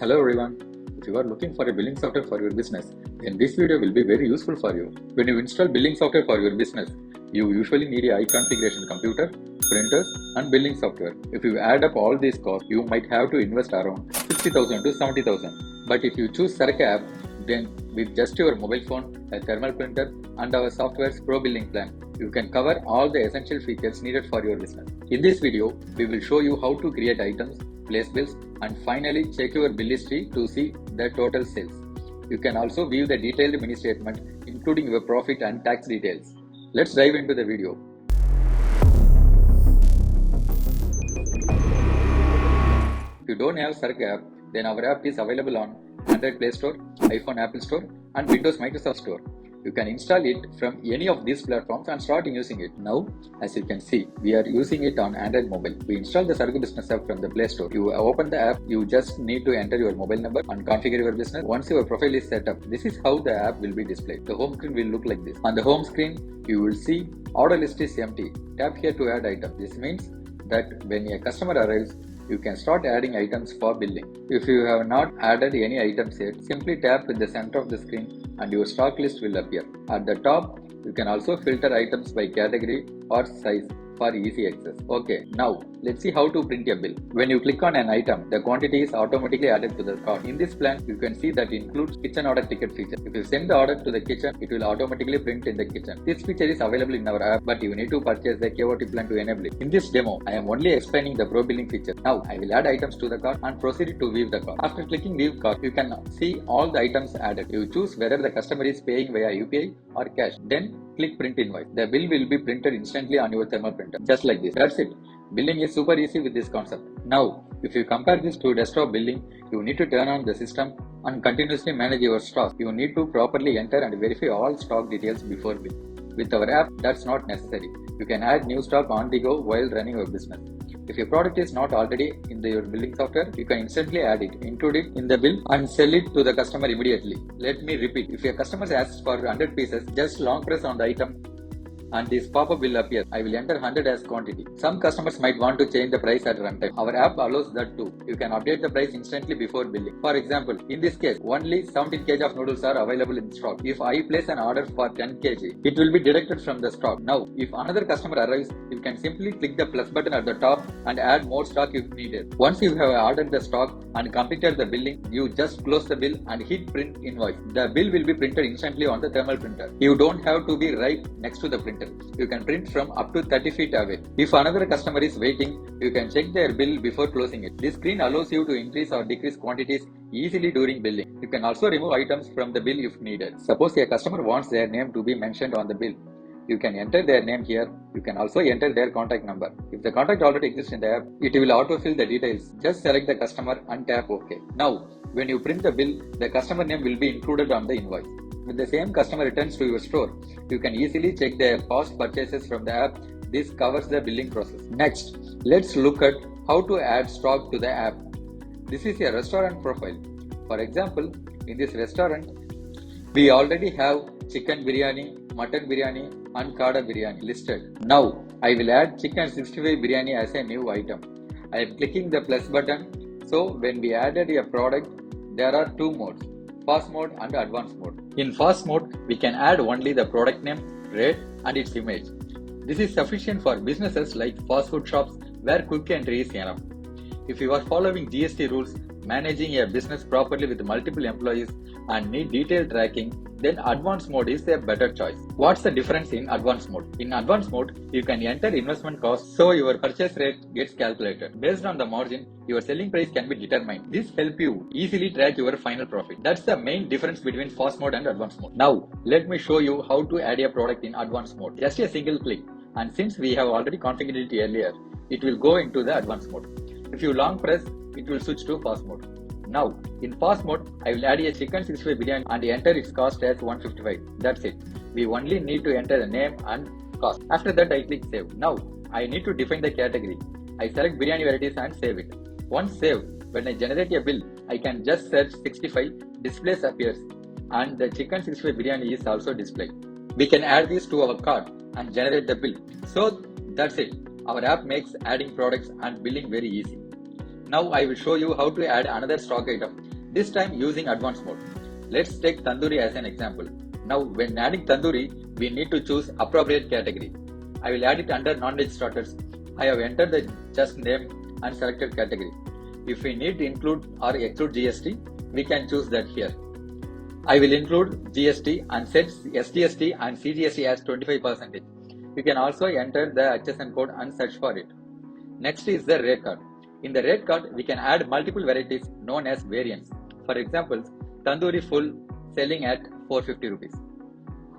Hello everyone. If you are looking for a billing software for your business, then this video will be very useful for you. When you install billing software for your business, you usually need a high configuration computer, printers, and billing software. If you add up all these costs, you might have to invest around 60,000 to 70,000. But if you choose Saraku app, then with just your mobile phone, a thermal printer, and our software's Pro Billing plan, you can cover all the essential features needed for your business. In this video, we will show you how to create items, place bills, and finally check your bill history to see the total sales. You can also view the detailed mini statement, including your profit and tax details. Let's dive into the video. If you don't have Saraku app, then our app is available on Android Play Store, iPhone Apple Store, and Windows Microsoft Store. You can install it from any of these platforms and start using it. Now, as you can see, we are using it on Android mobile. We installed the Saraku Business App from the Play Store. You open the app, you just need to enter your mobile number and configure your business. Once your profile is set up, this is how the app will be displayed. The home screen will look like this. On the home screen, you will see order list is empty. Tap here to add item. This means that when a customer arrives, you can start adding items for billing. If you have not added any items yet, simply tap in the center of the screen and your stock list will appear. At the top, you can also filter items by category or size for easy access. Okay, now let's see how to print a bill. When you click on an item, the quantity is automatically added to the cart. In this plan, you can see that includes kitchen order ticket feature. If you send the order to the kitchen, it will automatically print in the kitchen. This feature is available in our app, but you need to purchase the KOT plan to enable it. In this demo, I am only explaining the Pro Billing feature. Now, I will add items to the cart and proceed to view the cart. After clicking view cart, you can see all the items added. You choose whether the customer is paying via UPI or cash. Then click print invoice. The bill will be printed instantly on your thermal printer. Just like this. That's it. Billing is super easy with this concept. Now, if you compare this to desktop billing, you need to turn on the system and continuously manage your stock. You need to properly enter and verify all stock details before bill. With our app, that's not necessary. You can add new stock on the go while running your business. If your product is not already in your billing software, you can instantly add it, include it in the bill, and sell it to the customer immediately. Let me repeat. If your customer asks for 100 pieces, just long press on the item and this pop-up will appear. I will enter 100 as quantity. Some customers might want to change the price at runtime. Our app allows that too. You can update the price instantly before billing. For example, in this case, only 17 kg of noodles are available in stock. If I place an order for 10 kg, it will be deducted from the stock. Now, if another customer arrives, you can simply click the plus button at the top and add more stock if needed. Once you have ordered the stock and completed the billing, you just close the bill and hit print invoice. The bill will be printed instantly on the thermal printer. You don't have to be right next to the printer. You can print from up to 30 feet away. If another customer is waiting, you can check their bill before closing it. This screen allows you to increase or decrease quantities easily during billing. You can also remove items from the bill if needed. Suppose a customer wants their name to be mentioned on the bill. You can enter their name here. You can also enter their contact number. If the contact already exists in the app, it will autofill the details. Just select the customer and tap OK. Now, when you print the bill, the customer name will be included on the invoice. When the same customer returns to your store, you can easily check their past purchases from the app. This covers the billing process. Next, let's look at how to add stock to the app. This is a restaurant profile. For example, in this restaurant, we already have chicken biryani, mutton biryani, and kada biryani listed. Now, I will add chicken 65 biryani as a new item. I am clicking the plus button. So, when we added a product, there are two modes: fast mode and advanced mode. In fast mode, we can add only the product name, rate, and its image. This is sufficient for businesses like fast food shops where quick entry is enough. If you are following GST rules, managing a business properly with multiple employees, and need detailed tracking, then advanced mode is a better choice. What's the difference in advanced mode? In advanced mode, you can enter investment costs so your purchase rate gets calculated. Based on the margin, your selling price can be determined. This helps you easily track your final profit. That's the main difference between fast mode and advanced mode. Now, let me show you how to add a product in advanced mode. Just a single click. And since we have already configured it earlier, it will go into the advanced mode. If you long press, it will switch to fast mode. Now, in fast mode, I will add a chicken 65 biryani and enter its cost as 155. That's it. We only need to enter the name and cost. After that, I click save. Now, I need to define the category. I select biryani varieties and save it. Once saved, when I generate a bill, I can just search 65, displays appears, and the chicken 65 biryani is also displayed. We can add this to our cart and generate the bill. So, that's it. Our app makes adding products and billing very easy. Now I will show you how to add another stock item. this time using advanced mode. Let's take tandoori as an example. Now when adding tandoori, we need to choose appropriate category. I will add it under non-veg starters. I have entered the just name and selected category. If we need to include or exclude GST, we can choose that here. I will include GST and set SGST and CGST as 25%. You can also enter the HSN code and search for it. Next is the rate card. In the rate card, we can add multiple varieties known as variants. For example, tandoori full selling at 450 rupees,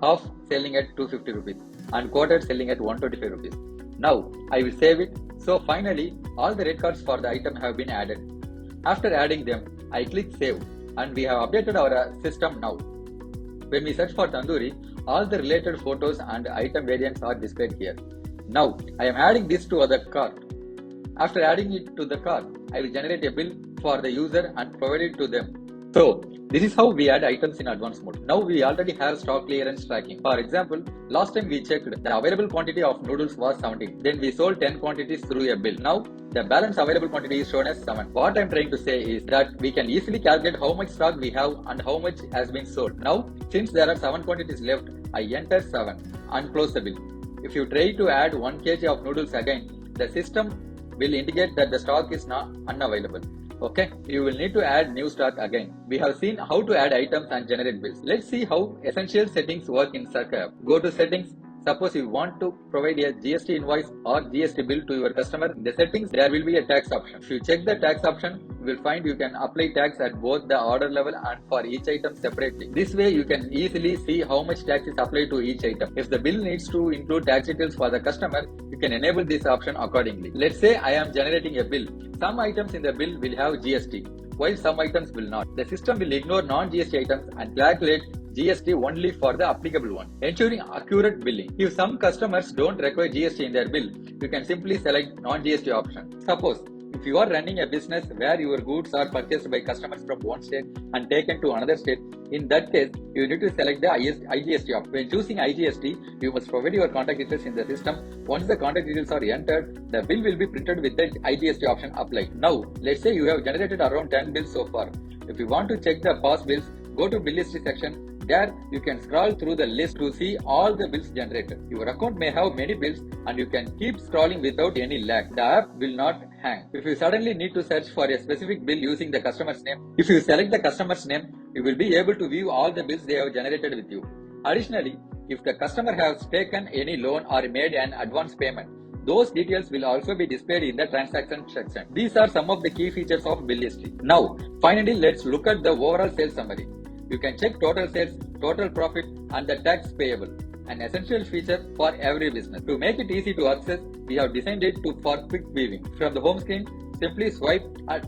half selling at 250 rupees, and quarter selling at 125 rupees. Now I will save it. So finally, all the rate cards for the item have been added. After adding them, I click save and we have updated our system now. When we search for tandoori, all the related photos and item variants are displayed here. Now I am adding this to the cart. After adding it to the cart, I will generate a bill for the user and provide it to them. So this is how we add items in advanced mode. Now we already have stock clearance tracking. For example, last time we checked the available quantity of noodles was 17. Then we sold 10 quantities through a bill. Now the balance available quantity is shown as 7. What I am trying to say is that we can easily calculate how much stock we have and how much has been sold. Now since there are 7 quantities left, I enter 7 and close the bill. If you try to add 1 kg of noodles again, the system will indicate that the stock is not unavailable. Okay, you will need to add new stock again. We have seen how to add items and generate bills. Let's see how essential settings work in Saraku app. Go to settings. Suppose you want to provide a GST invoice or GST bill to your customer. In the settings, there will be a tax option. If you check the tax option, you will find you can apply tax at both the order level and for each item separately. This way, you can easily see how much tax is applied to each item. If the bill needs to include tax details for the customer, you can enable this option accordingly. Let's say I am generating a bill. Some items in the bill will have GST, while some items will not. The system will ignore non-GST items and calculate GST only for the applicable one, ensuring accurate billing. If some customers don't require GST in their bill, you can simply select non-GST option. Suppose if you are running a business where your goods are purchased by customers from one state and taken to another state, in that case, you need to select the IGST option. When choosing IGST, you must provide your contact details in the system. Once the contact details are entered, the bill will be printed with the IGST option applied. Now, let's say you have generated around 10 bills so far. If you want to check the past bills, go to bill history section. There, you can scroll through the list to see all the bills generated. Your account may have many bills and you can keep scrolling without any lag. The app will not hang. If you suddenly need to search for a specific bill using the customer's name, if you select the customer's name, you will be able to view all the bills they have generated with you. Additionally, if the customer has taken any loan or made an advance payment, those details will also be displayed in the transaction section. These are some of the key features of bill history. Now, finally, let's look at the overall sales summary. You can check total sales, total profit, and the tax payable, an essential feature for every business. To make it easy to access, we have designed it for quick viewing. From the home screen, simply swipe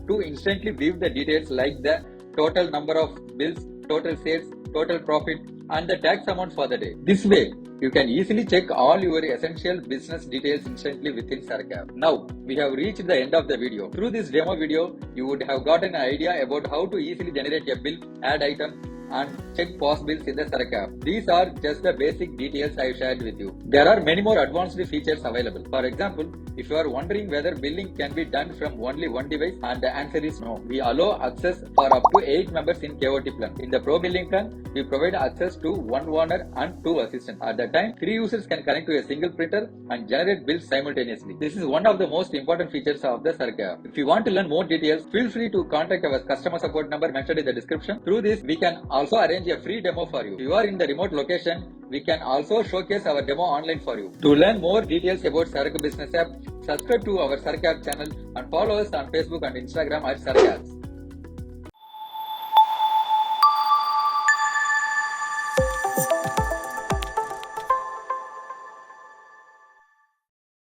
to instantly view the details like the total number of bills, total sales, total profit, and the tax amount for the day. This way, you can easily check all your essential business details instantly within Saraku app. Now, we have reached the end of the video. Through this demo video, you would have gotten an idea about how to easily generate a bill, add items, and check past bills in the Saraku app. These are just the basic details I shared with you. There are many more advanced features available. For example, if you are wondering whether billing can be done from only one device, and the answer is no. We allow access for up to 8 members in KOT plan. In the Pro Billing plan, we provide access to one owner and 2 assistants. At the time, 3 users can connect to a single printer and generate bills simultaneously. This is one of the most important features of the Saraku app. If you want to learn more details, feel free to contact our customer support number mentioned in the description. Through this, we can also arrange a free demo for you. If you are in the remote location, we can also showcase our demo online for you. To learn more details about Saraku Business App, subscribe to our Saraku App channel and follow us on Facebook and Instagram at Saraku Apps.